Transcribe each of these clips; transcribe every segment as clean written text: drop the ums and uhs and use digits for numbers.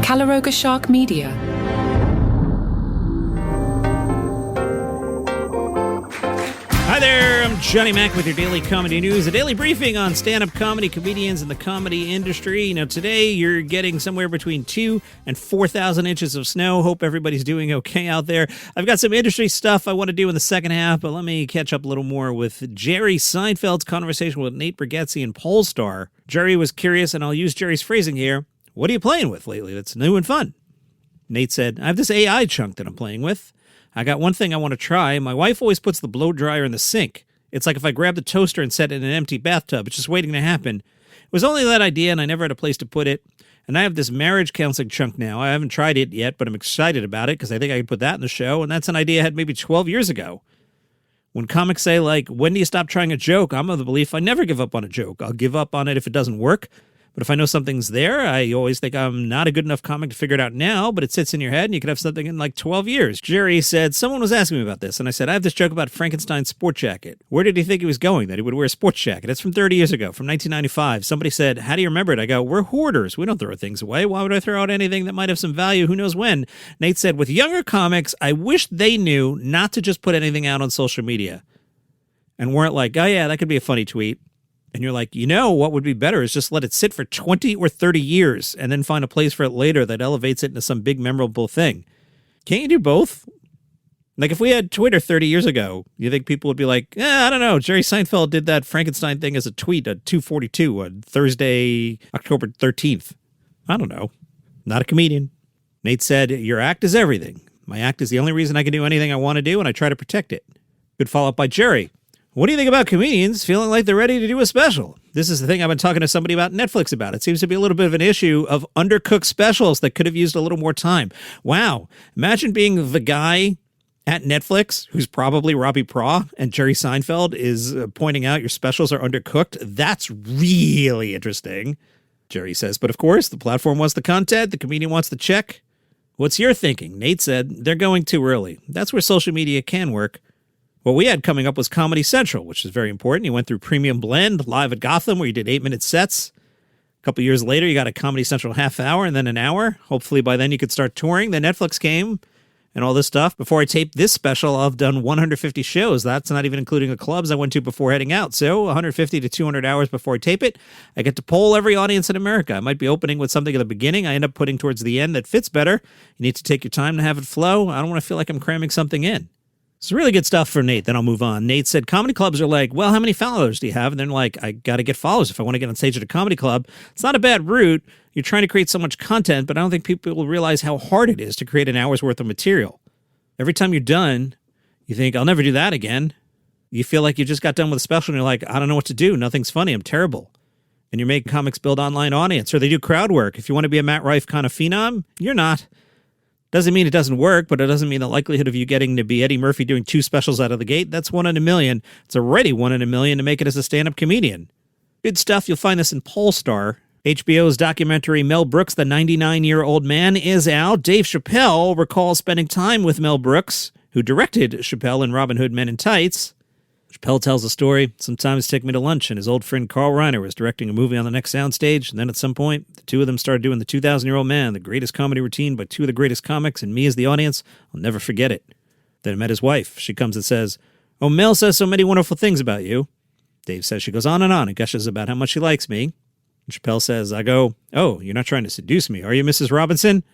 Calaroga Shark Media. Hi there, I'm Johnny Mac with your daily comedy news, a daily briefing on stand-up comedy, comedians, and the comedy industry. You know, today you're getting somewhere between 2,000 and 4,000 inches of snow. Hope everybody's doing okay out there. I've got some industry stuff I want to do in the second half, but let me catch up a little more with Jerry Seinfeld's conversation with Nate Bargatze and Polestar. Jerry was curious, and I'll use Jerry's phrasing here. What are you playing with lately that's new and fun? Nate said, I have this AI chunk that I'm playing with. I got one thing I want to try. My wife always puts the blow dryer in the sink. It's like if I grab the toaster and set it in an empty bathtub, it's just waiting to happen. It was only that idea, and I never had a place to put it. And I have this marriage counseling chunk now. I haven't tried it yet, but I'm excited about it because I think I could put that in the show, and that's an idea I had maybe 12 years ago. When comics say, like, when do you stop trying a joke? I'm of the belief I never give up on a joke. I'll give up on it if it doesn't work. But if I know something's there, I always think I'm not a good enough comic to figure it out now, but it sits in your head and you could have something in like 12 years. Jerry said, someone was asking me about this, and I said, I have this joke about Frankenstein's sport jacket. Where did he think he was going, that he would wear a sports jacket? It's from 30 years ago, from 1995. Somebody said, how do you remember it? I go, we're hoarders. We don't throw things away. Why would I throw out anything that might have some value? Who knows when? Nate said, with younger comics, I wish they knew not to just put anything out on social media and weren't like, oh yeah, that could be a funny tweet. And you're like, you know, what would be better is just let it sit for 20 or 30 years and then find a place for it later that elevates it into some big memorable thing. Can't you do both? Like if we had Twitter 30 years ago, you think people would be like, I don't know, Jerry Seinfeld did that Frankenstein thing as a tweet at 2:42 on Thursday, October 13th. I don't know. Not a comedian. Nate said, your act is everything. My act is the only reason I can do anything I want to do, and I try to protect it. Good follow-up by Jerry. What do you think about comedians feeling like they're ready to do a special? This is the thing I've been talking to somebody about Netflix about. It seems to be a little bit of an issue of undercooked specials that could have used a little more time. Wow. Imagine being the guy at Netflix who's probably Robbie Praw and Jerry Seinfeld is pointing out your specials are undercooked. That's really interesting, Jerry says. But of course, the platform wants the content. The comedian wants the check. What's your thinking? Nate said, they're going too early. That's where social media can work. What we had coming up was Comedy Central, which is very important. You went through Premium Blend, live at Gotham, where you did 8-minute sets. A couple years later, you got a Comedy Central half hour and then an hour. Hopefully by then you could start touring. Then Netflix came and all this stuff. Before I taped this special, I've done 150 shows. That's not even including the clubs I went to before heading out. So 150 to 200 hours before I tape it. I get to poll every audience in America. I might be opening with something at the beginning. I end up putting towards the end that fits better. You need to take your time to have it flow. I don't want to feel like I'm cramming something in. It's really good stuff for Nate. Then I'll move on. Nate said, comedy clubs are like, well, how many followers do you have? And they're like, I got to get followers if I want to get on stage at a comedy club. It's not a bad route. You're trying to create so much content, but I don't think people will realize how hard it is to create an hour's worth of material. Every time you're done, you think, I'll never do that again. You feel like you just got done with a special and you're like, I don't know what to do. Nothing's funny. I'm terrible. And you're making comics build online audience, or they do crowd work. If you want to be a Matt Rife kind of phenom, you're not. Doesn't mean it doesn't work, but it doesn't mean the likelihood of you getting to be Eddie Murphy doing 2 specials out of the gate. That's 1 in a million. It's already 1 in a million to make it as a stand-up comedian. Good stuff. You'll find this in Polestar. HBO's documentary Mel Brooks, the 99-Year-Old Man, is out. Dave Chappelle recalls spending time with Mel Brooks, who directed Chappelle in Robin Hood Men in Tights. Chappelle tells a story. Sometimes take me to lunch, and his old friend Carl Reiner was directing a movie on the next soundstage, and then at some point, the two of them started doing the 2,000-Year-Old Man, the greatest comedy routine by 2 of the greatest comics, and me as the audience, I'll never forget it. Then I met his wife. She comes and says, oh, Mel says so many wonderful things about you. Dave says she goes on and gushes about how much she likes me. And Chappelle says, I go, oh, you're not trying to seduce me, are you, Mrs. Robinson?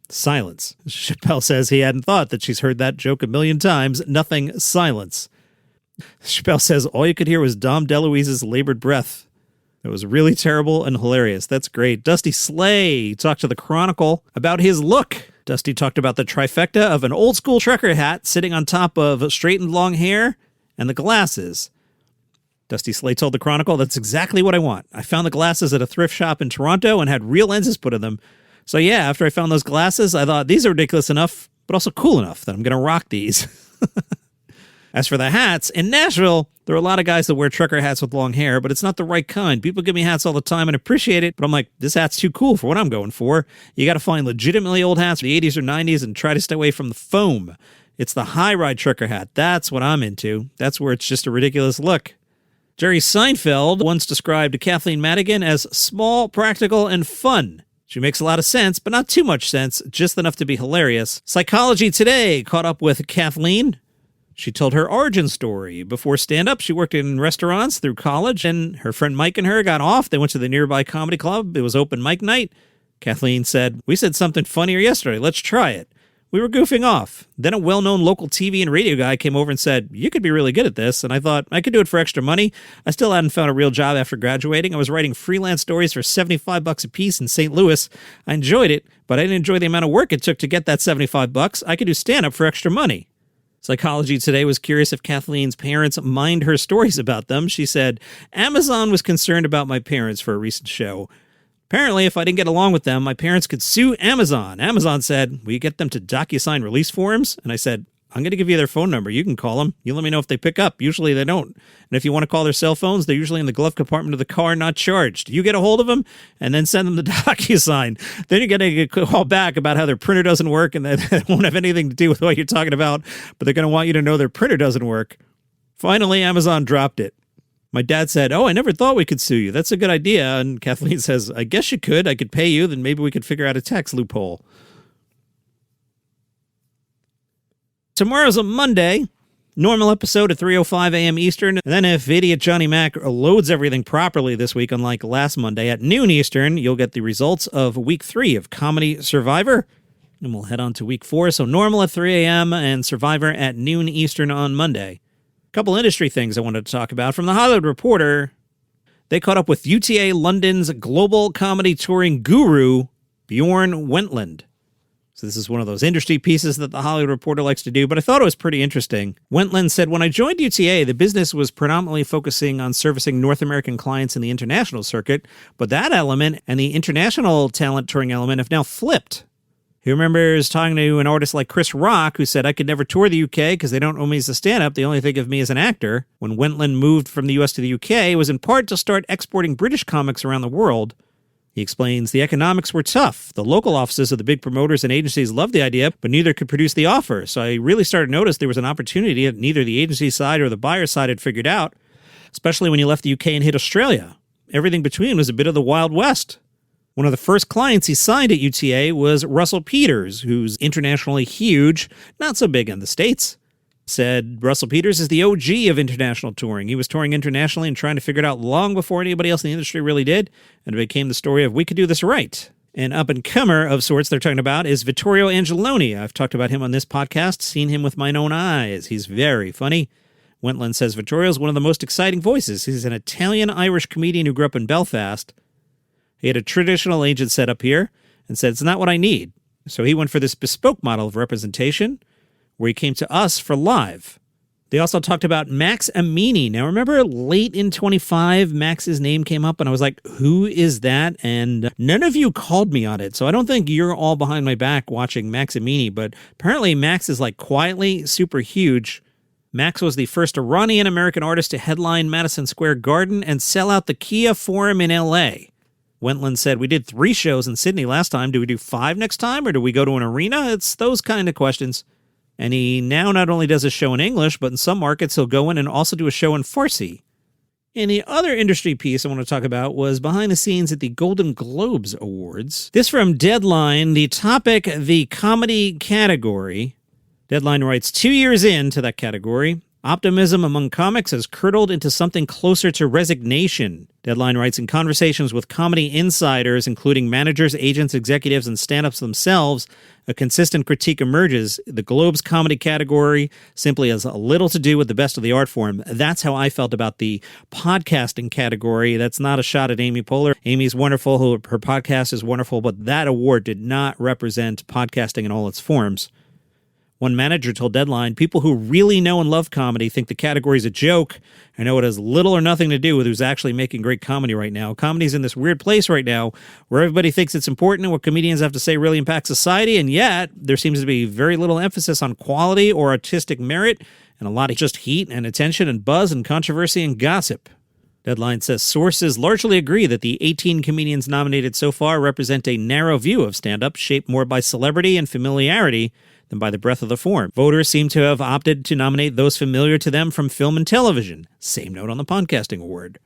Silence. Chappelle says he hadn't thought that she's heard that joke a million times. Nothing. Silence. Chappelle says all you could hear was Dom DeLuise's labored breath. It was really terrible and hilarious. That's great. Dusty Slay talked to the Chronicle about his look. Dusty talked about the trifecta of an old school trucker hat sitting on top of straightened long hair and the glasses. Dusty Slay told the Chronicle, that's exactly what I want. I found the glasses at a thrift shop in Toronto and had real lenses put in them. So yeah, after I found those glasses, I thought these are ridiculous enough, but also cool enough that I'm going to rock these. As for the hats, in Nashville, there are a lot of guys that wear trucker hats with long hair, but it's not the right kind. People give me hats all the time and appreciate it, but I'm like, this hat's too cool for what I'm going for. You got to find legitimately old hats from the 80s or 90s and try to stay away from the foam. It's the high-ride trucker hat. That's what I'm into. That's where it's just a ridiculous look. Jerry Seinfeld once described Kathleen Madigan as small, practical, and fun. She makes a lot of sense, but not too much sense, just enough to be hilarious. Psychology Today caught up with Kathleen. She told her origin story. Before stand-up, she worked in restaurants through college, and her friend Mike and her got off. They went to the nearby comedy club. It was open mic night. Kathleen said, "We said something funnier yesterday. Let's try it." We were goofing off. Then a well-known local TV and radio guy came over and said, "You could be really good at this." And I thought, I could do it for extra money. I still hadn't found a real job after graduating. I was writing freelance stories for $75 a piece in St. Louis. I enjoyed it, but I didn't enjoy the amount of work it took to get that $75. I could do stand-up for extra money. Psychology Today was curious if Kathleen's parents mind her stories about them. She said, "Amazon was concerned about my parents for a recent show. Apparently, if I didn't get along with them, my parents could sue Amazon. Amazon said, 'Will you get them to DocuSign release forms?' And I said, 'I'm going to give you their phone number. You can call them. You let me know if they pick up.' Usually they don't. And if you want to call their cell phones, they're usually in the glove compartment of the car, not charged. You get a hold of them and then send them the DocuSign. Then you're going to get a call back about how their printer doesn't work and that it won't have anything to do with what you're talking about, but they're going to want you to know their printer doesn't work." Finally, Amazon dropped it. My dad said, "Oh, I never thought we could sue you. That's a good idea." And Kathleen says, "I guess you could. I could pay you. Then maybe we could figure out a tax loophole." Tomorrow's a Monday. Normal episode at 3:05 a.m. Eastern. And then if idiot Johnny Mac loads everything properly this week, unlike last Monday, at noon Eastern, you'll get the results of Week 3 of Comedy Survivor. And we'll head on to Week 4. So normal at 3 a.m. and Survivor at noon Eastern on Monday. Couple industry things I wanted to talk about. From The Hollywood Reporter, they caught up with UTA London's global comedy touring guru, Bjorn Wentland. So this is one of those industry pieces that The Hollywood Reporter likes to do, but I thought it was pretty interesting. Wentland said, "When I joined UTA, the business was predominantly focusing on servicing North American clients in the international circuit, but that element and the international talent touring element have now flipped." He remembers talking to an artist like Chris Rock, who said, "I could never tour the UK because they don't know me as a stand-up. They only think of me as an actor." When Wentland moved from the US to the UK, it was in part to start exporting British comics around the world. He explains the economics were tough. The local offices of the big promoters and agencies loved the idea, but neither could produce the offer. So I really started to notice there was an opportunity that neither the agency side or the buyer side had figured out, especially when you left the UK and hit Australia. Everything between was a bit of the Wild West. One of the first clients he signed at UTA was Russell Peters, who's internationally huge, not so big in the States. Said Russell Peters is the OG of international touring. He was touring internationally and trying to figure it out long before anybody else in the industry really did, and it became the story of we could do this right. An up-and-comer of sorts they're talking about is Vittorio Angeloni. I've talked about him on this podcast, seen him with my own eyes. He's very funny. Wentland says Vittorio's one of the most exciting voices. He's an Italian-Irish comedian who grew up in Belfast. He had a traditional agent set up here and said, "It's not what I need." So he went for this bespoke model of representation where he came to us for live. They also talked about Max Amini. Now, remember late in 25, Max's name came up and I was like, who is that? And none of you called me on it. So I don't think you're all behind my back watching Max Amini, but apparently Max is like quietly super huge. Max was the first Iranian-American artist to headline Madison Square Garden and sell out the Kia Forum in LA. Wentland said, "We did 3 shows in Sydney last time. Do we do 5 next time, or do we go to an arena?" It's those kind of questions. And he now not only does a show in English, but in some markets he'll go in and also do a show in Farsi. And the other industry piece I want to talk about was behind the scenes at the Golden Globes Awards. This from Deadline, the topic, the comedy category. Deadline writes, 2 years into that category, optimism among comics has curdled into something closer to resignation. Deadline writes, in conversations with comedy insiders, including managers, agents, executives, and stand-ups themselves, a consistent critique emerges. The Globe's comedy category simply has a little to do with the best of the art form. That's how I felt about the podcasting category. That's not a shot at Amy Poehler. Amy's wonderful. Her podcast is wonderful, but that award did not represent podcasting in all its forms. One manager told Deadline, people who really know and love comedy think the category's a joke. I know it has little or nothing to do with who's actually making great comedy right now. Comedy's in this weird place right now where everybody thinks it's important and what comedians have to say really impacts society, and yet there seems to be very little emphasis on quality or artistic merit and a lot of just heat and attention and buzz and controversy and gossip. Deadline says sources largely agree that the 18 comedians nominated so far represent a narrow view of stand-up shaped more by celebrity and familiarity than by the breadth of the form. Voters seem to have opted to nominate those familiar to them from film and television. Same note on the podcasting award.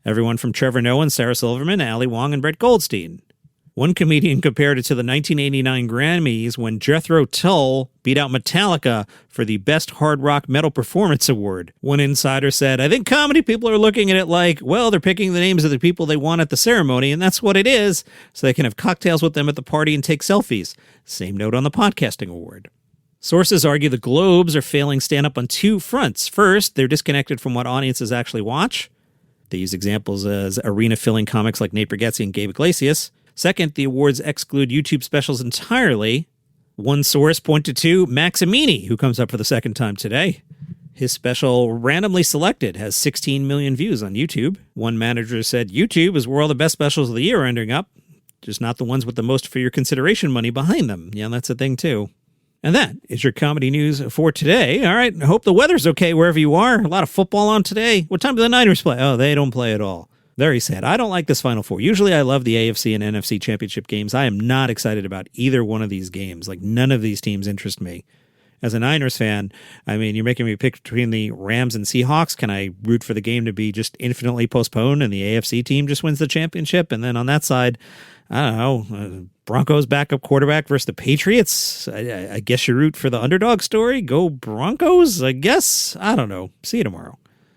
Everyone from Trevor Noah and Sarah Silverman, Ali Wong, and Brett Goldstein. One comedian compared it to the 1989 Grammys when Jethro Tull beat out Metallica for the Best Hard Rock Metal Performance Award. One insider said, I think comedy people are looking at it like, well, they're picking the names of the people they want at the ceremony, and that's what it is, so they can have cocktails with them at the party and take selfies. Same note on the Podcasting Award. Sources argue the Globes are failing stand-up on two fronts. First, they're disconnected from what audiences actually watch. They use examples as arena-filling comics like Nate Bargatze and Gabe Iglesias. Second, the awards exclude YouTube specials entirely. One source pointed to Maximini, who comes up for the second time today. His special, Randomly Selected, has 16 million views on YouTube. One manager said YouTube is where all the best specials of the year are ending up, just not the ones with the most for your consideration money behind them. Yeah, that's a thing, too. And that is your comedy news for today. All right, I hope the weather's okay wherever you are. A lot of football on today. What time do the Niners play? Oh, they don't play at all. Very sad. I don't like this Final Four. Usually I love the AFC and NFC championship games. I am not excited about either one of these games. Like, none of these teams interest me. As a Niners fan, I mean, you're making me pick between the Rams and Seahawks. Can I root for the game to be just infinitely postponed and the AFC team just wins the championship? And then on that side, I don't know, Broncos backup quarterback versus the Patriots. I guess you root for the underdog story. Go Broncos, I guess. I don't know. See you tomorrow.